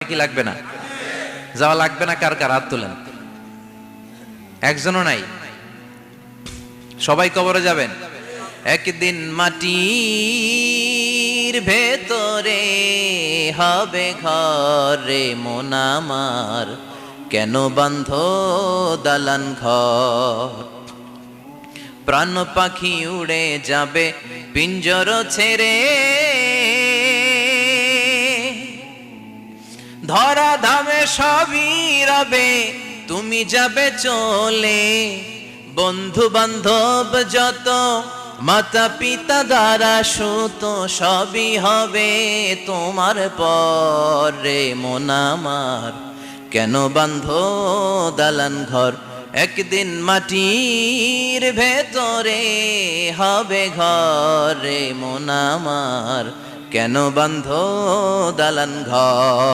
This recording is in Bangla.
কি লাগবে না? যাওয়া লাগবে না? কার কার হাত তোলেন। একজনও নাই, সবাই কবরে যাবেন। একদিন মাটির ভেতরে হবে ঘরে মন আমার, কেন বান্ধ দালান ঘর? প্রাণ পাখি উড়ে যাবে পিঞ্জর ছেড়ে, ধরা ধামে সবই রবে তুমি যাবে চলে। বন্ধু বান্ধব যত, মাতা পিতা দ্বারা সুত, সবই হবে তোমার পরে মন আমার, কেন বান্ধ দালান ঘর? একদিন মাটির ভেতরে হবে ঘরে মন আমার, কেন বান্ধ দালান ঘর?